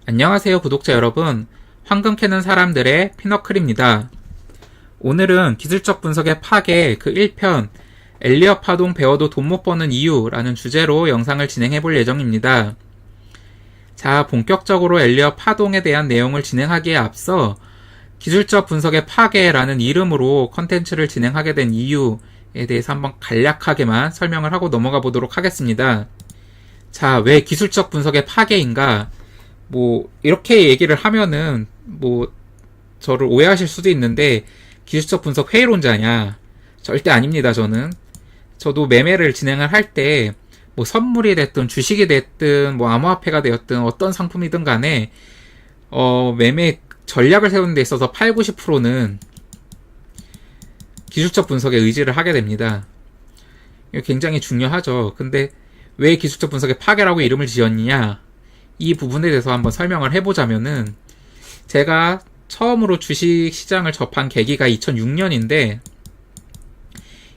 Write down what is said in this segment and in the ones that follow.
안녕하세요 구독자 여러분, 황금 캐는 사람들의 피너클입니다. 오늘은 기술적 분석의 파괴 그 1편 엘리엇 파동 배워도 돈 못 버는 이유라는 주제로 영상을 진행해 볼 예정입니다. 자, 본격적으로 엘리엇 파동에 대한 내용을 진행하기에 앞서 기술적 분석의 파괴라는 이름으로 컨텐츠를 진행하게 된 이유에 대해서 한번 간략하게만 설명을 하고 넘어가 보도록 하겠습니다. 자, 왜 기술적 분석의 파괴인가? 이렇게 얘기를 하면은, 저를 오해하실 수도 있는데, 기술적 분석 회의론자냐? 절대 아닙니다, 저는. 저도 매매를 진행을 할 때, 선물이 됐든, 주식이 됐든, 암호화폐가 되었든, 어떤 상품이든 간에, 매매 전략을 세우는 데 있어서 8, 90%는 기술적 분석에 의지를 하게 됩니다. 이거 굉장히 중요하죠. 근데, 왜 기술적 분석의 파괴라고 이름을 지었느냐? 이 부분에 대해서 한번 설명을 해보자면은, 제가 처음으로 주식 시장을 접한 계기가 2006년인데,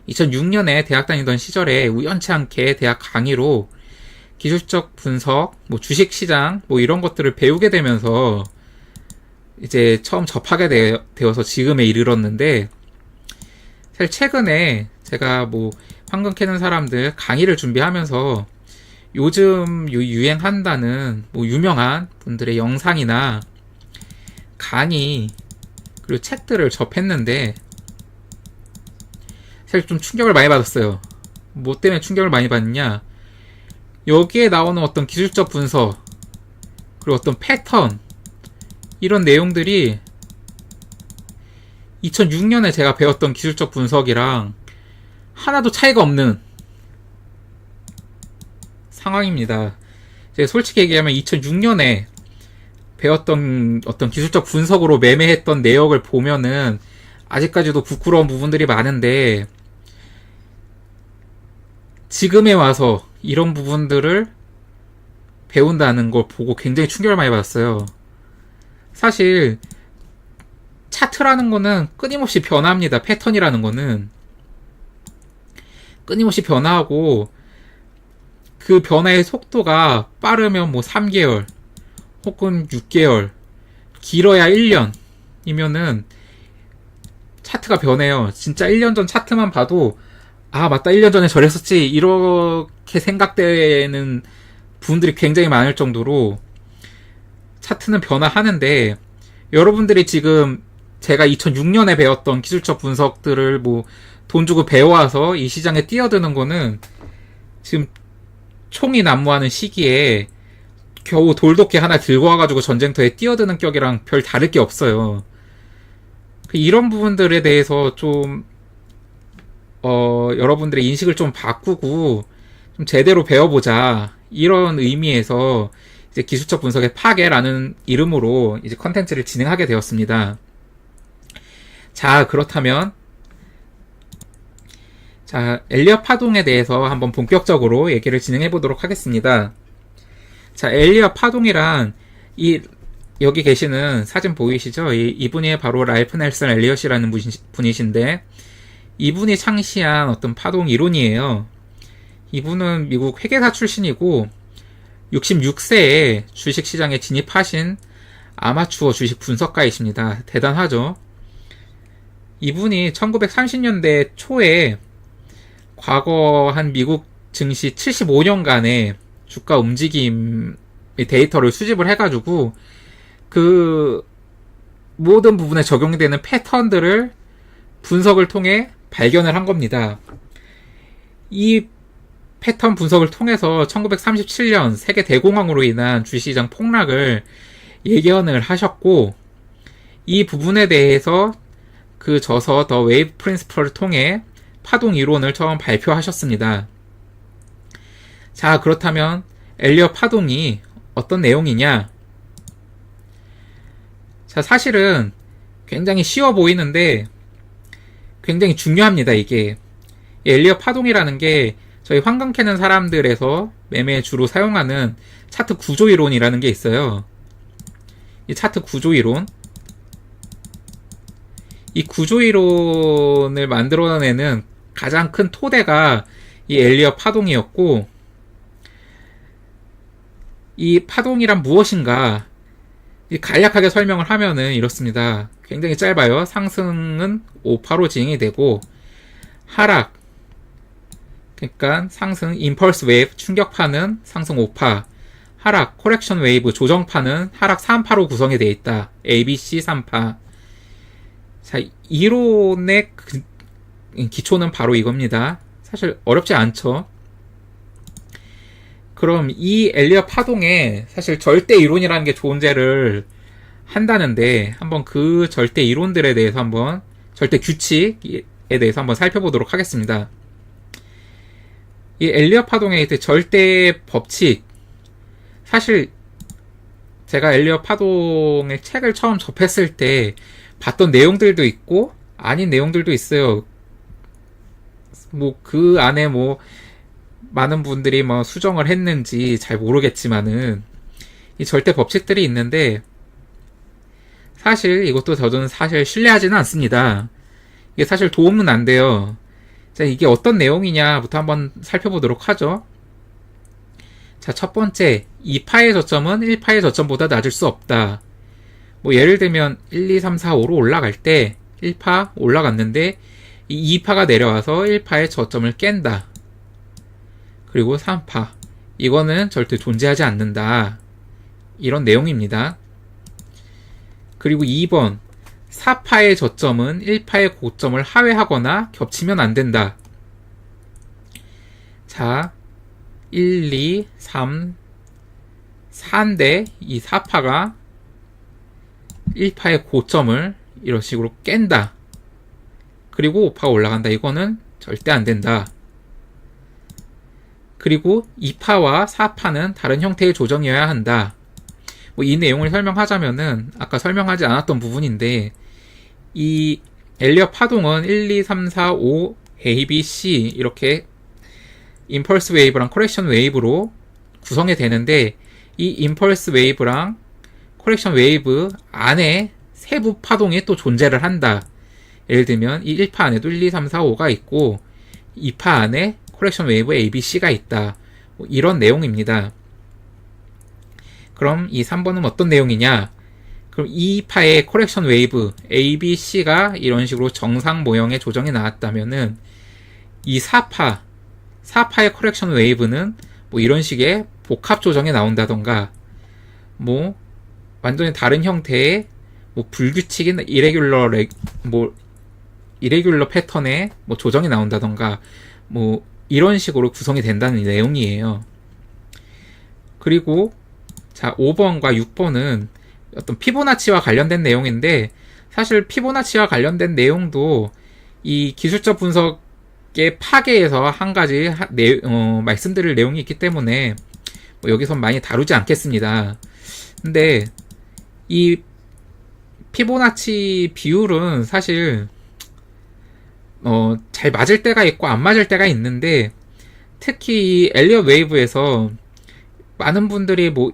2006년에 대학 다니던 시절에 우연치 않게 대학 강의로 기술적 분석, 주식 시장, 이런 것들을 배우게 되면서, 이제 처음 접하게 되어서 지금에 이르렀는데, 사실 최근에 제가 황금 캐는 사람들 강의를 준비하면서 요즘 유행한다는 유명한 분들의 영상이나 강의 그리고 책들을 접했는데 사실 좀 충격을 많이 받았어요. 뭐 때문에 충격을 많이 받느냐, 여기에 나오는 어떤 기술적 분석 그리고 어떤 패턴, 이런 내용들이 2006년에 제가 배웠던 기술적 분석이랑 하나도 차이가 없는 상황입니다. 솔직히 얘기하면 2006년에 배웠던 어떤 기술적 분석으로 매매했던 내역을 보면은 아직까지도 부끄러운 부분들이 많은데, 지금에 와서 이런 부분들을 배운다는 걸 보고 굉장히 충격을 많이 받았어요. 사실 차트라는 거는 끊임없이 변화합니다. 패턴이라는 거는 끊임없이 변화하고, 그 변화의 속도가 빠르면 3개월 혹은 6개월, 길어야 1년이면은 차트가 변해요. 진짜 1년 전 차트만 봐도 맞다, 1년 전에 저랬었지, 이렇게 생각되는 분들이 굉장히 많을 정도로 차트는 변화하는데, 여러분들이 지금 제가 2006년에 배웠던 기술적 분석들을 돈 주고 배워와서 이 시장에 뛰어드는 거는 지금 총이 난무하는 시기에 겨우 돌도끼 하나 들고 와가지고 전쟁터에 뛰어드는 격이랑 별 다를 게 없어요. 이런 부분들에 대해서 좀 여러분들의 인식을 좀 바꾸고 좀 제대로 배워보자, 이런 의미에서 이제 기술적 분석의 파괴라는 이름으로 이제 컨텐츠를 진행하게 되었습니다. 자, 그렇다면 엘리엇 파동에 대해서 한번 본격적으로 얘기를 진행해 보도록 하겠습니다. 자, 엘리엇 파동이란, 여기 계시는 사진 보이시죠? 이분이 바로 랄프 넬슨 엘리엇이라는 분이신데, 이분이 창시한 어떤 파동 이론이에요. 이분은 미국 회계사 출신이고, 66세에 주식 시장에 진입하신 아마추어 주식 분석가이십니다. 대단하죠? 이분이 1930년대 초에 과거 한 미국 증시 75년간의 주가 움직임의 데이터를 수집을 해가지고 그 모든 부분에 적용이 되는 패턴들을 분석을 통해 발견을 한 겁니다. 이 패턴 분석을 통해서 1937년 세계 대공황으로 인한 주식시장 폭락을 예견을 하셨고, 이 부분에 대해서 그 저서 더 웨이브 프린시플을 통해 파동 이론을 처음 발표하셨습니다. 자, 그렇다면 엘리엇 파동이 어떤 내용이냐? 자, 사실은 굉장히 쉬워 보이는데 굉장히 중요합니다. 이게 엘리엇 파동이라는 게 저희 황금 캐는 사람들에서 매매에 주로 사용하는 차트 구조 이론이라는 게 있어요. 이 차트 구조 이론, 이 구조 이론을 만들어내는 가장 큰 토대가 이 엘리엇 파동이었고, 이 파동이란 무엇인가, 간략하게 설명을 하면은 이렇습니다. 굉장히 짧아요. 상승은 5파로 진행이 되고, 하락, 그러니까 상승, 임펄스 웨이브, 충격파는 상승 5파, 하락, 코렉션 웨이브, 조정파는 하락 3파로 구성이 되어 있다. A, B, C 3파. 자, 이론의 기초는 바로 이겁니다. 사실 어렵지 않죠. 그럼 이 엘리엇 파동에 사실 절대 이론이라는 게 존재를 한다는데, 한번 그 절대 이론들에 대해서 한번, 절대 규칙에 대해서 한번 살펴보도록 하겠습니다. 이 엘리엇 파동의 절대 법칙, 사실 제가 엘리엇 파동의 책을 처음 접했을 때 봤던 내용들도 있고 아닌 내용들도 있어요. 뭐 그 안에 뭐 많은 분들이 뭐 수정을 했는지 잘 모르겠지만은 이 절대 법칙들이 있는데, 사실 이것도 저는 사실 신뢰하지는 않습니다. 이게 사실 도움은 안 돼요. 자, 이게 어떤 내용이냐부터 한번 살펴보도록 하죠. 자, 첫 번째, 2파의 저점은 1파의 저점보다 낮을 수 없다. 뭐 예를 들면 1, 2, 3, 4, 5로 올라갈 때 1파 올라갔는데 이 2파가 내려와서 1파의 저점을 깬다. 그리고 3파, 이거는 절대 존재하지 않는다. 이런 내용입니다. 그리고 2번, 4파의 저점은 1파의 고점을 하회하거나 겹치면 안 된다. 자, 1, 2, 3, 4인데 이 4파가 1파의 고점을 이런 식으로 깬다. 그리고 5파가 올라간다. 이거는 절대 안 된다. 그리고 2파와 4파는 다른 형태의 조정이어야 한다. 뭐 이 내용을 설명하자면은 아까 설명하지 않았던 부분인데, 이 엘리엇 파동은 1, 2, 3, 4, 5, A, B, C 이렇게 임펄스 웨이브랑 코렉션 웨이브로 구성이 되는데, 이 임펄스 웨이브랑 코렉션 웨이브 안에 세부 파동이 또 존재를 한다. 예를 들면 이 1파 안에도 1, 2, 3, 4, 5가 있고 2파 안에 코렉션 웨이브 A, B, C가 있다. 뭐 이런 내용입니다. 그럼 이 3번은 어떤 내용이냐? 그럼 2파의 코렉션 웨이브 A, B, C가 이런 식으로 정상 모형의 조정이 나왔다면은 이 4파의 코렉션 웨이브는 뭐 이런 식의 복합 조정이 나온다던가, 뭐 완전히 다른 형태의 뭐 불규칙인 이레귤러 패턴의 뭐 조정이 나온다던가, 뭐 이런 식으로 구성이 된다는 내용이에요. 그리고 자, 5번과 6번은 어떤 피보나치와 관련된 내용인데, 사실 피보나치와 관련된 내용도 이 기술적 분석의 파괴에서 한 가지 말씀드릴 내용이 있기 때문에 뭐 여기선 많이 다루지 않겠습니다. 근데 이 피보나치 비율은 사실 잘 맞을 때가 있고 안 맞을 때가 있는데, 특히 이 엘리엇 웨이브에서 많은 분들이 뭐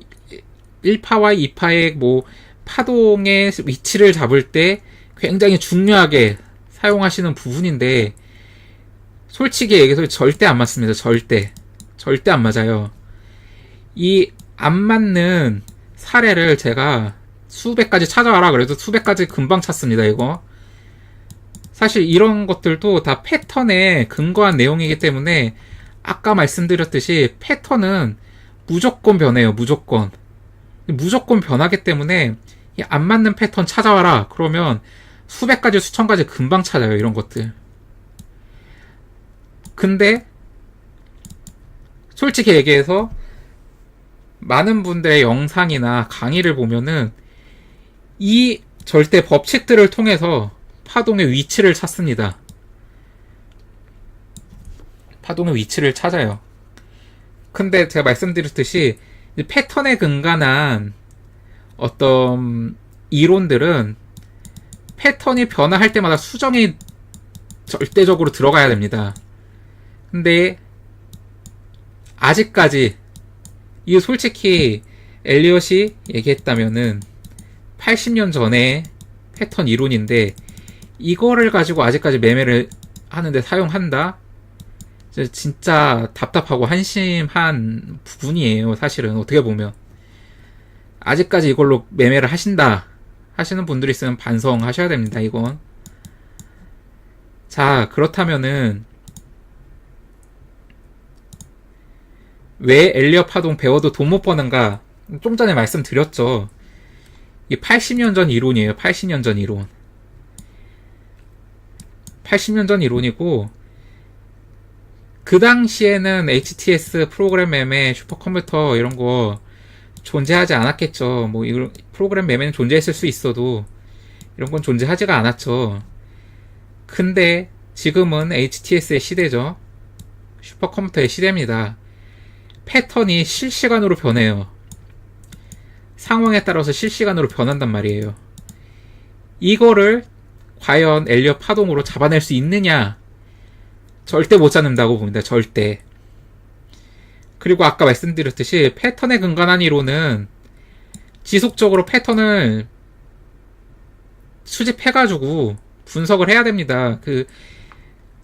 1파와 2파의 뭐 파동의 위치를 잡을 때 굉장히 중요하게 사용하시는 부분인데, 솔직히 얘기해서 절대 안 맞습니다. 절대 안 맞아요. 이 안 맞는 사례를 제가 수백 가지 찾아와라 그래도 수백 가지 금방 찾습니다. 이거 사실 이런 것들도 다 패턴에 근거한 내용이기 때문에, 아까 말씀드렸듯이 패턴은 무조건 변해요. 무조건 변하기 때문에 안 맞는 패턴 찾아와라 그러면 수백 가지 수천 가지 금방 찾아요. 이런 것들. 근데 솔직히 얘기해서 많은 분들의 영상이나 강의를 보면은 이 절대 법칙들을 통해서 파동의 위치를 찾습니다. 파동의 위치를 찾아요. 근데 제가 말씀드렸듯이 패턴에 근간한 어떤 이론들은 패턴이 변화할 때마다 수정이 절대적으로 들어가야 됩니다. 근데 아직까지 이거 솔직히 엘리엇이 얘기했다면은 80년 전에 패턴 이론인데 이거를 가지고 아직까지 매매를 하는데 사용한다? 진짜 답답하고 한심한 부분이에요. 사실은 어떻게 보면 아직까지 이걸로 매매를 하신다 하시는 분들이 있으면 반성하셔야 됩니다. 이건. 자, 그렇다면은 왜 엘리엇 파동 배워도 돈 못 버는가? 좀 전에 말씀드렸죠. 이 80년 전 이론이에요. 80년 전 이론. 80년 전 이론이고, 그 당시에는 HTS 프로그램 매매, 슈퍼컴퓨터 이런 거 존재하지 않았겠죠. 뭐 이런 프로그램 매매는 존재했을 수 있어도 이런 건 존재하지가 않았죠. 근데 지금은 HTS의 시대죠. 슈퍼컴퓨터의 시대입니다. 패턴이 실시간으로 변해요. 상황에 따라서 실시간으로 변한단 말이에요. 이거를 과연 엘리엇 파동으로 잡아낼 수 있느냐? 절대 못 잡는다고 봅니다. 절대. 그리고 아까 말씀드렸듯이 패턴에 근간한 이론은 지속적으로 패턴을 수집해가지고 분석을 해야 됩니다. 그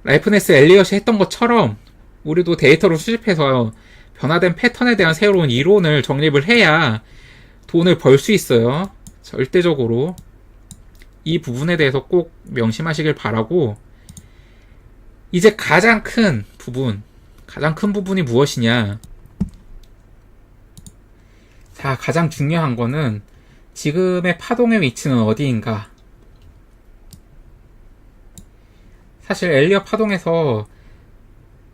라이프네스 엘리엇이 했던 것처럼 우리도 데이터를 수집해서 변화된 패턴에 대한 새로운 이론을 정립을 해야 돈을 벌 수 있어요. 절대적으로. 이 부분에 대해서 꼭 명심하시길 바라고, 이제 가장 큰 부분이 무엇이냐? 자, 가장 중요한 거는 지금의 파동의 위치는 어디인가? 사실 엘리엇 파동에서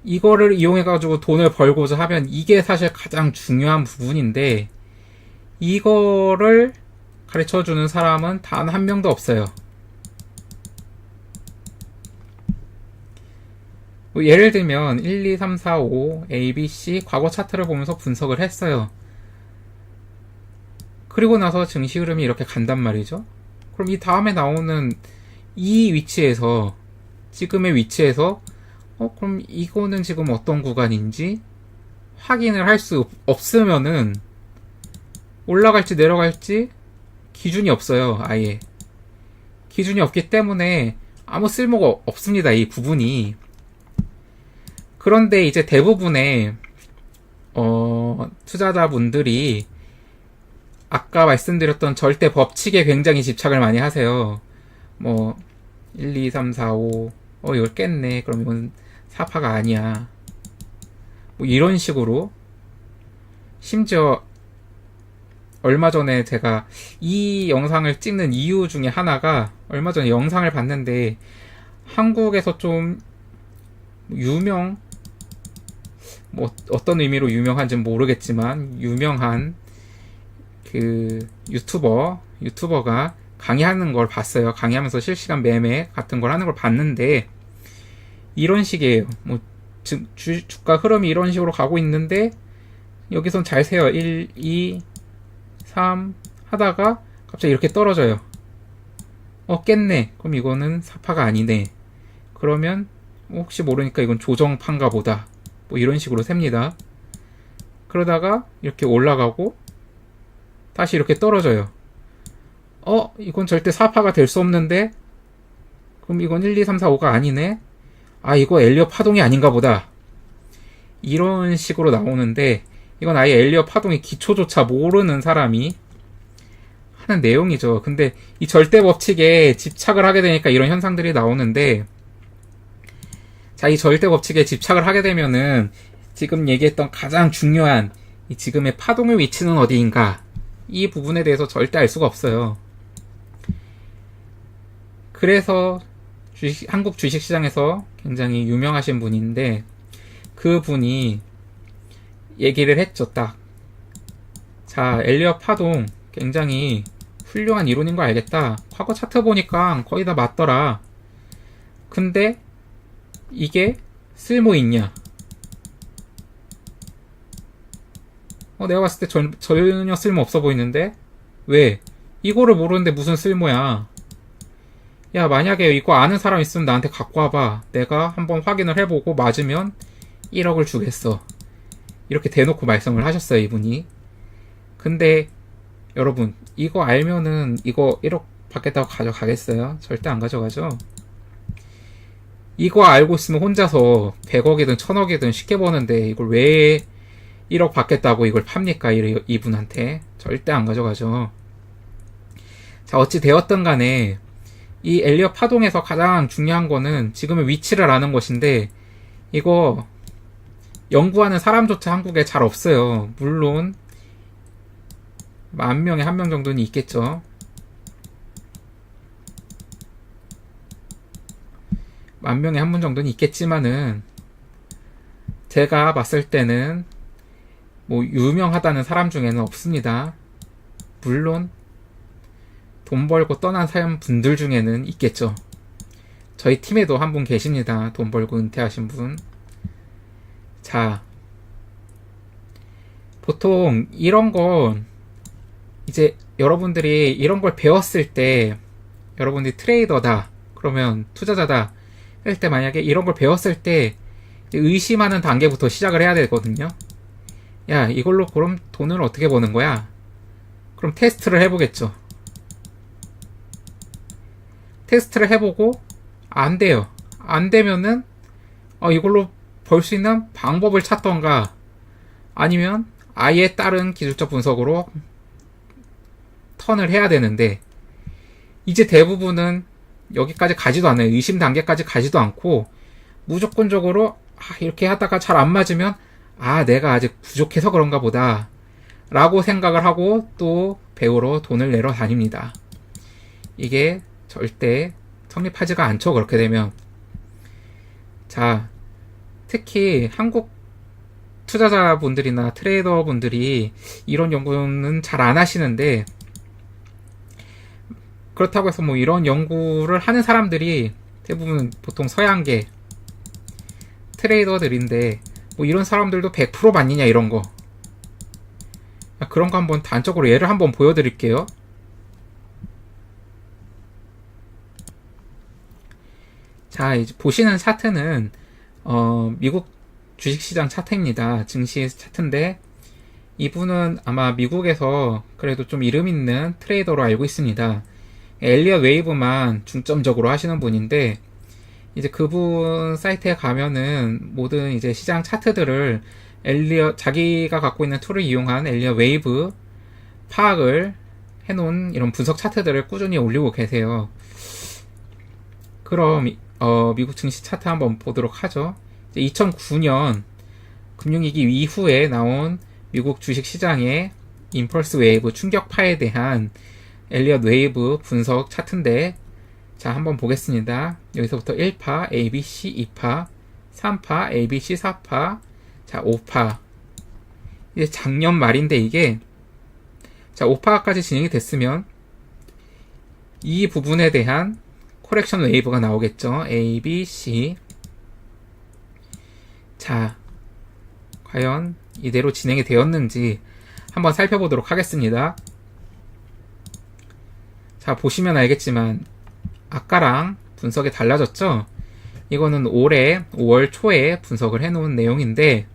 이거를 이용해가지고 돈을 벌고자 하면 이게 사실 가장 중요한 부분인데, 이거를 가르쳐주는 사람은 단 한 명도 없어요. 뭐 예를 들면 1, 2, 3, 4, 5, A, B, C 과거 차트를 보면서 분석을 했어요. 그리고 나서 증시 흐름이 이렇게 간단 말이죠. 그럼 이 다음에 나오는 이 위치에서, 지금의 위치에서 그럼 이거는 지금 어떤 구간인지 확인을 할 수 없으면은 올라갈지 내려갈지 기준이 없어요. 아예 기준이 없기 때문에 아무 쓸모가 없습니다. 이 부분이. 그런데 이제 대부분의 투자자분들이 아까 말씀드렸던 절대 법칙에 굉장히 집착을 많이 하세요. 뭐 1, 2, 3, 4, 5 이걸 깼네. 그럼 이건 사파가 아니야. 뭐 이런 식으로. 심지어 얼마 전에 제가 이 영상을 찍는 이유 중에 하나가, 얼마 전에 영상을 봤는데 한국에서 좀 뭐 어떤 의미로 유명한지는 모르겠지만 유명한 그 유튜버가 강의하는 걸 봤어요. 강의하면서 실시간 매매 같은 걸 하는 걸 봤는데 이런 식이에요. 뭐 주가 흐름이 이런 식으로 가고 있는데 여기선 잘 세요. 1, 2, 3 하다가 갑자기 이렇게 떨어져요. 깼네. 그럼 이거는 사파가 아니네. 그러면 혹시 모르니까 이건 조정판가 보다. 뭐 이런 식으로 셉니다. 그러다가 이렇게 올라가고 다시 이렇게 떨어져요. 이건 절대 사파가 될 수 없는데, 그럼 이건 1, 2, 3, 4, 5가 아니네. 이거 엘리엇 파동이 아닌가 보다. 이런 식으로 나오는데, 이건 아예 엘리엇 파동의 기초조차 모르는 사람이 하는 내용이죠. 근데 이 절대 법칙에 집착을 하게 되니까 이런 현상들이 나오는데, 자, 이 절대 법칙에 집착을 하게 되면은 지금 얘기했던 가장 중요한 이 지금의 파동의 위치는 어디인가, 이 부분에 대해서 절대 알 수가 없어요. 그래서 한국 주식시장에서 굉장히 유명하신 분인데, 그 분이 얘기를 했죠. 딱, 자, 엘리엇 파동 굉장히 훌륭한 이론인 거 알겠다. 과거 차트 보니까 거의 다 맞더라. 근데 이게 쓸모 있냐? 내가 봤을 때 전혀 쓸모 없어 보이는데? 왜? 이거를 모르는데 무슨 쓸모야? 야, 만약에 이거 아는 사람 있으면 나한테 갖고 와봐. 내가 한번 확인을 해보고 맞으면 1억을 주겠어. 이렇게 대놓고 말씀을 하셨어요, 이분이. 근데 여러분, 이거 알면은 이거 1억 받겠다고 가져가겠어요? 절대 안 가져가죠? 이거 알고 있으면 혼자서 100억이든 1000억이든 쉽게 버는데 이걸 왜 1억 받겠다고 이걸 팝니까? 이분한테. 절대 안 가져가죠. 자, 어찌 되었든 간에 이 엘리엇 파동에서 가장 중요한 거는 지금의 위치를 아는 것인데, 이거 연구하는 사람조차 한국에 잘 없어요. 물론 10,000명에 1명 정도는 있겠죠. 10,000명에 1분 정도는 있겠지만은, 제가 봤을 때는 뭐 유명하다는 사람 중에는 없습니다. 물론 돈 벌고 떠난 사람분들 중에는 있겠죠. 저희 팀에도 한 분 계십니다. 돈 벌고 은퇴하신 분. 자, 보통 이런 건 이제 여러분들이 이런 걸 배웠을 때, 여러분들이 트레이더다, 그러면 투자자다 할 때, 만약에 이런 걸 배웠을 때 의심하는 단계부터 시작을 해야 되거든요. 야, 이걸로 그럼 돈을 어떻게 버는 거야? 그럼 테스트를 해보겠죠. 테스트를 해보고 안 돼요. 안 되면은 이걸로 벌 수 있는 방법을 찾던가, 아니면 아예 다른 기술적 분석으로 턴을 해야 되는데, 이제 대부분은 여기까지 가지도 않아요. 의심 단계까지 가지도 않고 무조건적으로 이렇게 하다가 잘 안 맞으면 내가 아직 부족해서 그런가 보다 라고 생각을 하고 또 배우러 돈을 내러 다닙니다. 이게 절대 성립하지가 않죠. 그렇게 되면. 자, 특히 한국 투자자분들이나 트레이더분들이 이런 연구는 잘 안 하시는데, 그렇다고 해서 뭐 이런 연구를 하는 사람들이 대부분 보통 서양계 트레이더들인데, 뭐 이런 사람들도 100% 맞느냐 이런 거. 그런 거 한번 단적으로 예를 한번 보여드릴게요. 자, 이제 보시는 차트는 미국 주식시장 차트입니다. 증시 차트인데, 이분은 아마 미국에서 그래도 좀 이름 있는 트레이더로 알고 있습니다. 엘리엇 웨이브만 중점적으로 하시는 분인데, 이제 그분 사이트에 가면은 모든 이제 시장 차트들을 자기가 갖고 있는 툴을 이용한 엘리엇 웨이브 파악을 해놓은 이런 분석 차트들을 꾸준히 올리고 계세요. 그럼 미국 증시 차트 한번 보도록 하죠. 2009년 금융위기 이후에 나온 미국 주식시장의 임펄스 웨이브 충격파에 대한 엘리엇 웨이브 분석 차트인데, 자, 한번 보겠습니다. 여기서부터 1파, ABC 2파, 3파, ABC 4파, 자, 5파. 이제 작년 말인데 이게, 자, 5파까지 진행이 됐으면 이 부분에 대한 코렉션 웨이브가 나오겠죠. A, B, C. 자, 과연 이대로 진행이 되었는지 한번 살펴보도록 하겠습니다. 자, 보시면 알겠지만 아까랑 분석이 달라졌죠? 이거는 올해 5월 초에 분석을 해놓은 내용인데,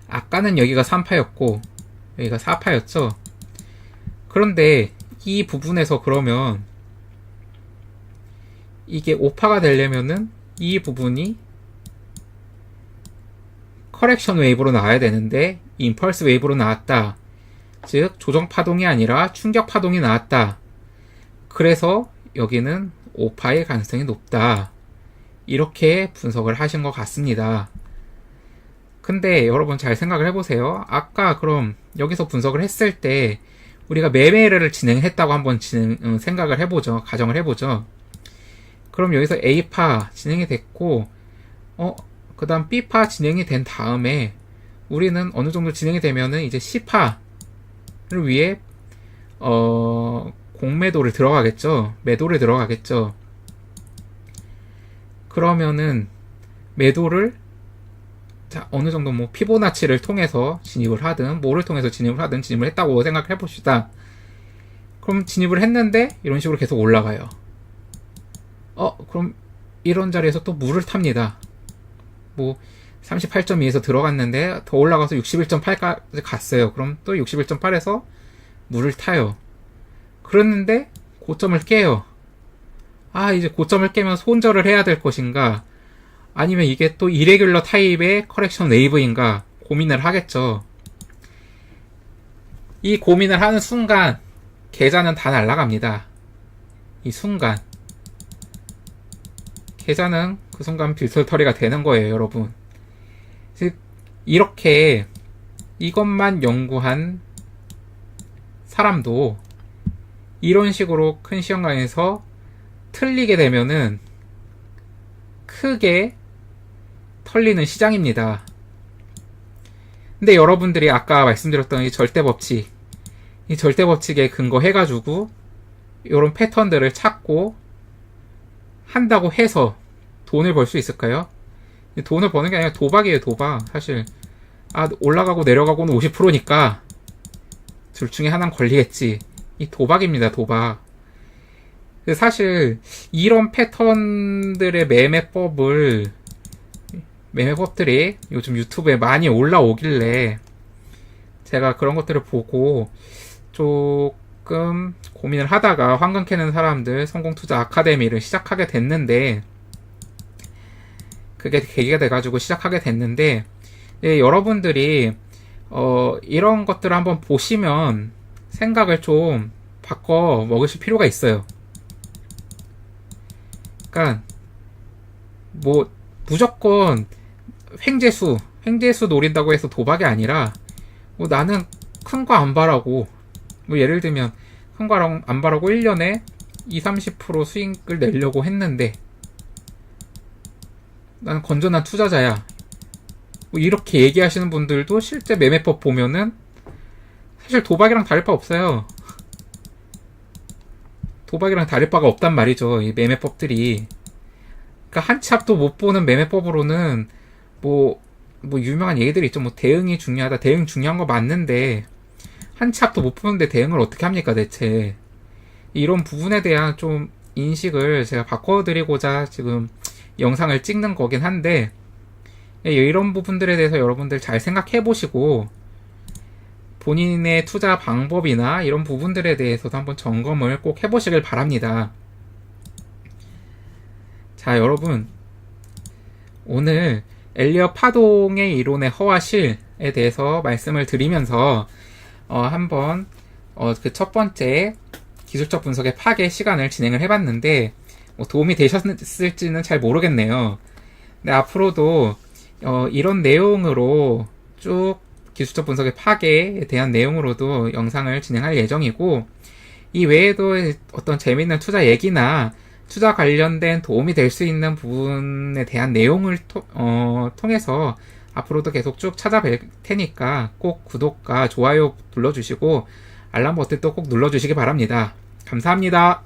아까는 여기가 3파였고 여기가 4파였죠? 그런데 이 부분에서 그러면 이게 5파가 되려면은 이 부분이 커렉션 웨이브로 나와야 되는데 임펄스 웨이브로 나왔다. 즉 조정 파동이 아니라 충격 파동이 나왔다. 그래서 여기는 5파의 가능성이 높다. 이렇게 분석을 하신 것 같습니다. 근데 여러분 잘 생각을 해보세요. 아까 그럼 여기서 분석을 했을 때 우리가 매매를 진행했다고 한번 생각을 해보죠. 가정을 해보죠. 그럼 여기서 A파 진행이 됐고, 그 다음 B파 진행이 된 다음에 우리는 어느 정도 진행이 되면은 이제 C파를 위해 공매도를 들어가겠죠. 매도를 들어가겠죠. 그러면은 매도를 어느 정도 뭐 피보나치를 통해서 진입을 하든 뭐를 통해서 진입을 하든 진입을 했다고 생각해 봅시다. 그럼 진입을 했는데 이런 식으로 계속 올라가요. 그럼 이런 자리에서 또 물을 탑니다. 뭐 38.2에서 들어갔는데 더 올라가서 61.8까지 갔어요. 그럼 또 61.8에서 물을 타요. 그랬는데 고점을 깨요. 이제 고점을 깨면 손절을 해야 될 것인가, 아니면 이게 또 이레귤러 타입의 커렉션 웨이브인가 고민을 하겠죠. 이 고민을 하는 순간 계좌는 다 날아갑니다. 이 순간 계좌는 그 순간 빌털터리가 되는 거예요, 여러분. 즉 이렇게 이것만 연구한 사람도 이런 식으로 큰 시험관에서 틀리게 되면은 크게 털리는 시장입니다. 근데 여러분들이 아까 말씀드렸던 이 절대법칙, 이 절대법칙에 근거해가지고 이런 패턴들을 찾고 한다고 해서 돈을 벌 수 있을까요? 돈을 버는 게 아니라 도박이에요, 도박. 사실 올라가고 내려가고는 50%니까 둘 중에 하나는 걸리겠지. 이 도박입니다, 도박. 사실 이런 패턴들의 매매법들이 요즘 유튜브에 많이 올라오길래 제가 그런 것들을 보고 조금 고민을 하다가 황금 캐는 사람들 성공투자 아카데미를 시작하게 됐는데, 그게 계기가 돼가지고 시작하게 됐는데, 여러분들이 이런 것들을 한번 보시면 생각을 좀 바꿔 먹으실 필요가 있어요. 그러니까 뭐 무조건 횡재수 노린다고 해서 도박이 아니라, 뭐 나는 큰 거 안 바라고, 뭐 예를 들면 큰 거 안 바라고 1년에 20-30% 수익을 내려고 했는데 나는 건전한 투자자야, 뭐 이렇게 얘기하시는 분들도 실제 매매법 보면은 사실 도박이랑 다를 바 없어요. 도박이랑 다를 바가 없단 말이죠, 이 매매법들이. 그러니까 한 치 앞도 못 보는 매매법으로는 뭐 유명한 얘기들이 있죠. 뭐 대응이 중요하다. 대응 중요한 거 맞는데 한 치 앞도 못 보는데 대응을 어떻게 합니까, 대체? 이런 부분에 대한 좀 인식을 제가 바꿔드리고자 지금 영상을 찍는 거긴 한데, 이런 부분들에 대해서 여러분들 잘 생각해 보시고 본인의 투자 방법이나 이런 부분들에 대해서도 한번 점검을 꼭 해보시길 바랍니다. 자, 여러분, 오늘 엘리엇 파동의 이론의 허와실에 대해서 말씀을 드리면서 한번 그 첫 번째 기술적 분석의 파괴 시간을 진행을 해봤는데, 뭐 도움이 되셨을지는 잘 모르겠네요. 근데 앞으로도 이런 내용으로 쭉 기술적 분석의 파괴에 대한 내용으로도 영상을 진행할 예정이고, 이 외에도 어떤 재미있는 투자 얘기나 투자 관련된 도움이 될 수 있는 부분에 대한 내용을 통해서 앞으로도 계속 쭉 찾아뵐 테니까 꼭 구독과 좋아요 눌러주시고 알람 버튼도 꼭 눌러주시기 바랍니다. 감사합니다.